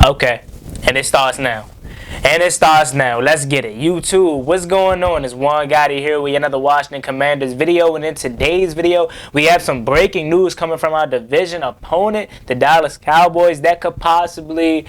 Okay, and it starts now. And it starts now. Let's get it. YouTube, what's going on? It's Juan Gotti here with another Washington Commanders video. And in today's video, we have some breaking news coming from our division opponent, the Dallas Cowboys, that could possibly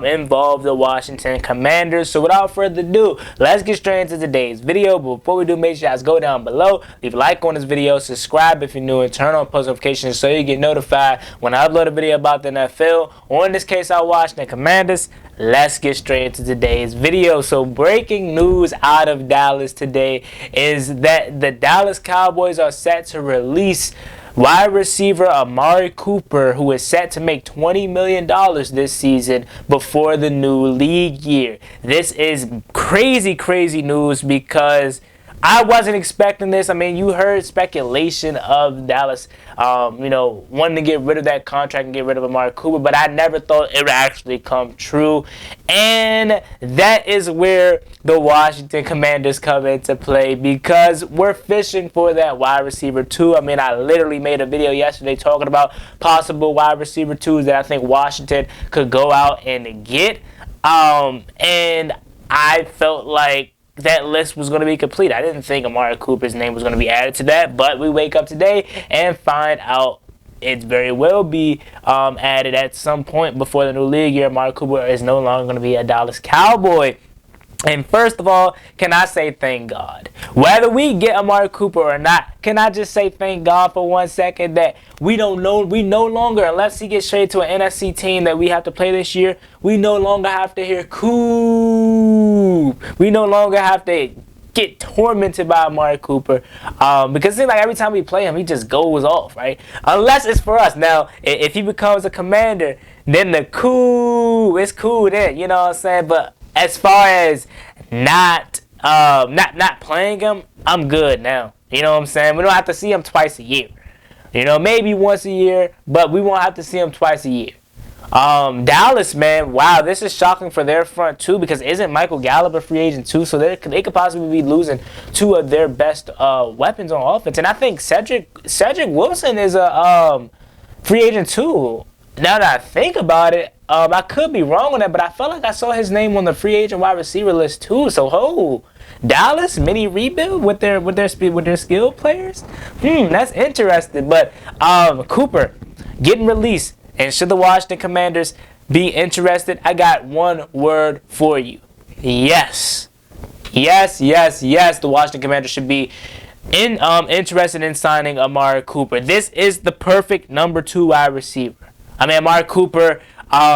involve the Washington Commanders. So without further ado, let's get straight into today's video. But before we do, make sure you guys go down below, leave a like on this video, subscribe if you're new, and turn on post notifications so you get notified when I upload a video about the NFL, or in this case, our Washington Commanders. Let's get straight into today's video. So breaking news out of Dallas today is that the Dallas Cowboys are set to release wide receiver Amari Cooper, who is set to make $20 million this season before the new league year. This is crazy, crazy news because I wasn't expecting this. I mean, you heard speculation of Dallas, wanting to get rid of that contract and get rid of Amari Cooper, but I never thought it would actually come true. And that is where the Washington Commanders come into play, because we're fishing for that wide receiver 2. I mean, I literally made a video yesterday talking about possible wide receiver 2s that I think Washington could go out and get. And I felt like that list was going to be complete. I didn't think Amari Cooper's name was going to be added to that, but we wake up today and find out it very well be added at some point before the new league year. Amari Cooper is no longer going to be a Dallas Cowboy. And first of all, can I say thank God? Whether we get Amari Cooper or not, can I just say thank God for 1 second that we no longer, unless he gets traded to an NFC team that we have to play this year, we no longer have to hear Coop. We no longer have to get tormented by Amari Cooper, because it seems like every time we play him, he just goes off, right? Unless it's for us. Now, if he becomes a Commander, then it's cool then, you know what I'm saying? But as far as not playing him, I'm good now. You know what I'm saying? We don't have to see him twice a year. Maybe once a year, but we won't have to see him twice a year. Dallas, man, wow, this is shocking for their front too, because isn't Michael Gallup a free agent too? So they could possibly be losing 2 of their best weapons on offense. And I think Cedric Wilson is a free agent too. Now that I think about it, I could be wrong on that, but I felt like I saw his name on the free agent wide receiver list too. So, Dallas mini rebuild with their skilled players. That's interesting. But Cooper getting released, and should the Washington Commanders be interested, I got one word for you: yes, yes, yes, yes. The Washington Commanders should be interested in signing Amari Cooper. This is the perfect number 2 wide receiver. I mean, Amari Cooper,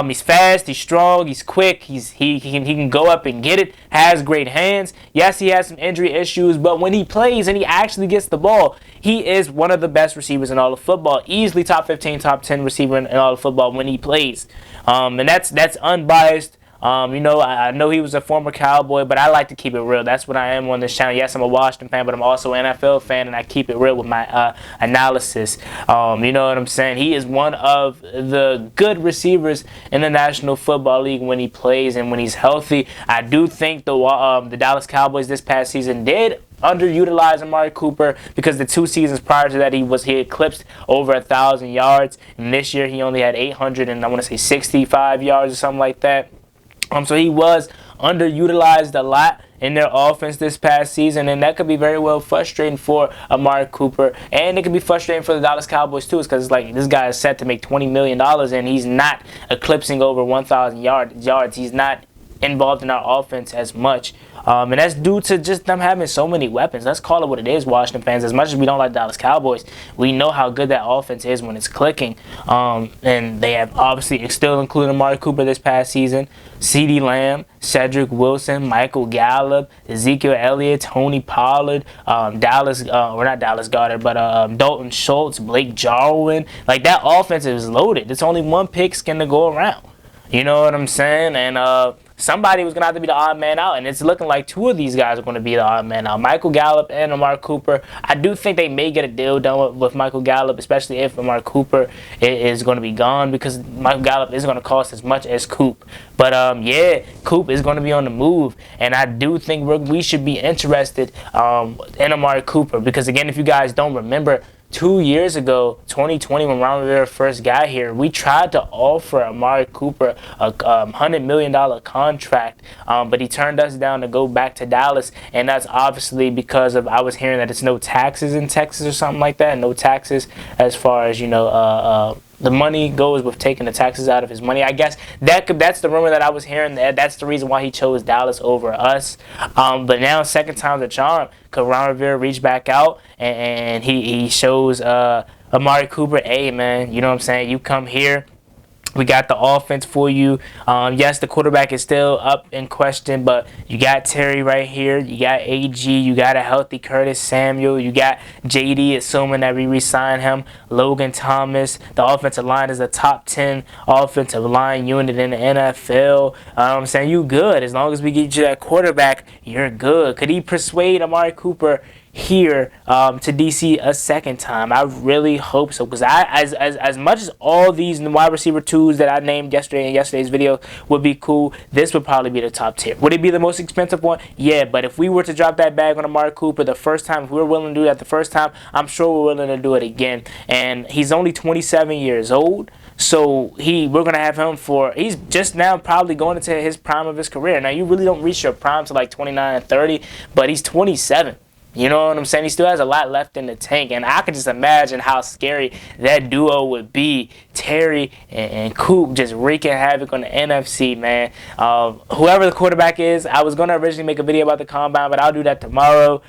he's fast, he's strong, he's quick, he can go up and get it, has great hands. Yes, he has some injury issues, but when he plays and he actually gets the ball, he is one of the best receivers in all of football. Easily top 15, top 10 receiver in all of football when he plays. And that's unbiased. I know he was a former Cowboy, but I like to keep it real. That's what I am on this channel. Yes, I'm a Washington fan, but I'm also an NFL fan, and I keep it real with my analysis. You know what I'm saying? He is one of the good receivers in the National Football League when he plays and when he's healthy. I do think the Dallas Cowboys this past season did underutilize Amari Cooper, because the 2 seasons prior to that he eclipsed over 1,000 yards, and this year he only had 865 yards or something like that. So he was underutilized a lot in their offense this past season, and that could be very well frustrating for Amari Cooper, and it could be frustrating for the Dallas Cowboys too, because it's like this guy is set to make $20 million and he's not eclipsing over 1,000 yards. He's not involved in our offense as much. And that's due to just them having so many weapons. Let's call it what it is, Washington fans. As much as we don't like Dallas Cowboys, we know how good that offense is when it's clicking. And they have obviously still included Amari Cooper this past season, CeeDee Lamb, Cedric Wilson, Michael Gallup, Ezekiel Elliott, Tony Pollard, Dalton Schultz, Blake Jarwin. Like, that offense is loaded. It's only one pigskin to go around. You know what I'm saying? And somebody was going to have to be the odd man out, and it's looking like 2 of these guys are going to be the odd man out. Michael Gallup and Amari Cooper. I do think they may get a deal done with Michael Gallup, especially if Amari Cooper is going to be gone, because Michael Gallup is going to cost as much as Coop. But, yeah, Coop is going to be on the move, and I do think we should be interested in Amari Cooper, because, again, if you guys don't remember, 2 years ago, 2020, when Ron Rivera first got here, we tried to offer Amari Cooper a $100 million contract, but he turned us down to go back to Dallas, and that's obviously because of, I was hearing that it's no taxes in Texas or something like that, no taxes as far as, you know, the money goes with taking the taxes out of his money. I guess that's the rumor that I was hearing. That's the reason why he chose Dallas over us. But now, second time's a charm, because Ron Rivera reached back out and he shows Amari Cooper, hey, man, you know what I'm saying? You come here. We got the offense for you. Yes, the quarterback is still up in question, but you got Terry right here. You got AG. You got a healthy Curtis Samuel. You got JD, assuming that we re-sign him. Logan Thomas. The offensive line is a top 10 offensive line unit in the NFL. I'm saying you good. As long as we get you that quarterback, you're good. Could he persuade Amari Cooper here to DC a second time? I really hope so, because as much as all these wide receiver twos that I named yesterday in yesterday's video would be cool, this would probably be the top tier. Would it be the most expensive one? Yeah, but if we were to drop that bag on Amari Cooper the first time, if we were willing to do that the first time, I'm sure we're willing to do it again. And he's only 27 years old. So we're gonna have him he's just now probably going into his prime of his career. Now, you really don't reach your prime to like 29 and 30, but he's 27. You know what I'm saying? He still has a lot left in the tank, and I can just imagine how scary that duo would be. Terry and Coop just wreaking havoc on the NFC, man. Whoever the quarterback is, I was gonna originally make a video about the combine, but I'll do that tomorrow.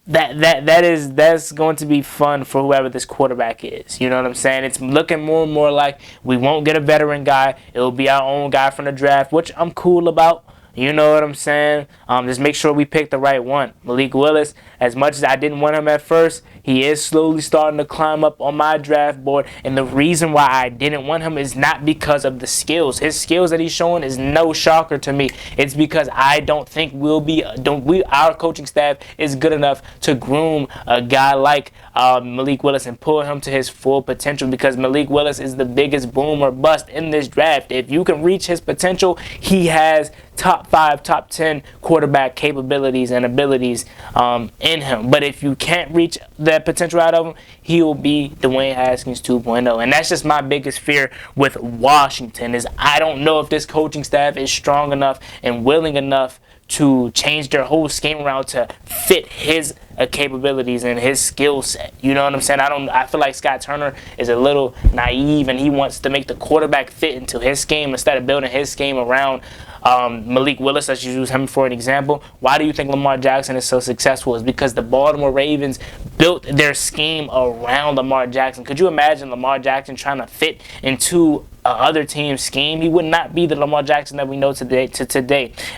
That's going to be fun for whoever this quarterback is. You know what I'm saying? It's looking more and more like we won't get a veteran guy. It'll be our own guy from the draft, which I'm cool about. You know what I'm saying? Just make sure we pick the right one. Malik Willis, as much as I didn't want him at first, he is slowly starting to climb up on my draft board. And the reason why I didn't want him is not because of the skills. His skills that he's showing is no shocker to me. It's because I don't think our coaching staff is good enough to groom a guy like Malik Willis and pull him to his full potential, because Malik Willis is the biggest boom or bust in this draft. If you can reach his potential, he has top 5, top 10 quarterback capabilities and abilities in him. But if you can't reach that potential out of him, he will be Dwayne Haskins 2.0. And that's just my biggest fear with Washington, is I don't know if this coaching staff is strong enough and willing enough to change their whole scheme around to fit his capabilities and his skill set. You know what I'm saying? I feel like Scott Turner is a little naive, and he wants to make the quarterback fit into his scheme instead of building his scheme around Malik Willis. Let's use him for an example. Why do you think Lamar Jackson is so successful? It's because the Baltimore Ravens built their scheme around Lamar Jackson. Could you imagine Lamar Jackson trying to fit into other team's scheme? He would not be the Lamar Jackson that we know today.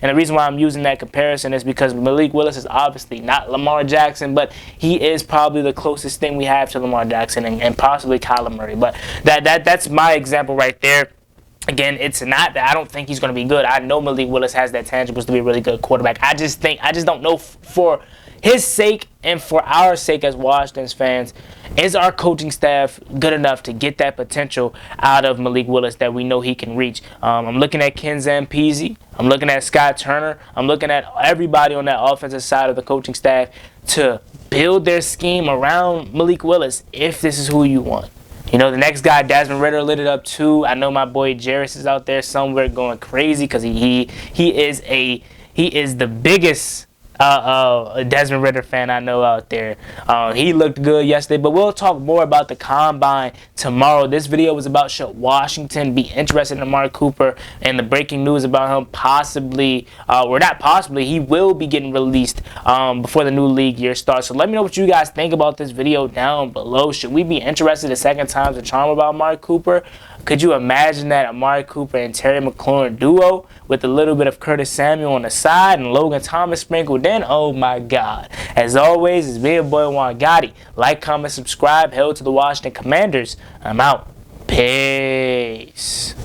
And the reason why I'm using that comparison is because Malik Willis is obviously not Lamar Jackson, but he is probably the closest thing we have to Lamar Jackson, and possibly Kyler Murray. But that's my example right there. Again, it's not that I don't think he's going to be good. I know Malik Willis has that tangibles to be a really good quarterback. I just don't know, for his sake and for our sake as Washington fans, is our coaching staff good enough to get that potential out of Malik Willis that we know he can reach? I'm looking at Ken Zampese. I'm looking at Scott Turner. I'm looking at everybody on that offensive side of the coaching staff to build their scheme around Malik Willis if this is who you want. You know, the next guy, Desmond Ridder, lit it up too. I know my boy Jarris is out there somewhere going crazy, because he is the biggest Desmond Ridder fan I know out there. He looked good yesterday, but we'll talk more about the combine tomorrow. This video was about should Washington be interested in Amari Cooper, and the breaking news about him possibly, or not possibly, he will be getting released before the new league year starts. So let me know what you guys think about this video down below. Should we be interested a second time's a charm about Amari Cooper? Could you imagine that Amari Cooper and Terry McLaurin duo with a little bit of Curtis Samuel on the side and Logan Thomas sprinkled in? Oh my God. As always, it's me, your boy Juan Gotti. Like, comment, subscribe. Hail to the Washington Commanders. I'm out. Peace.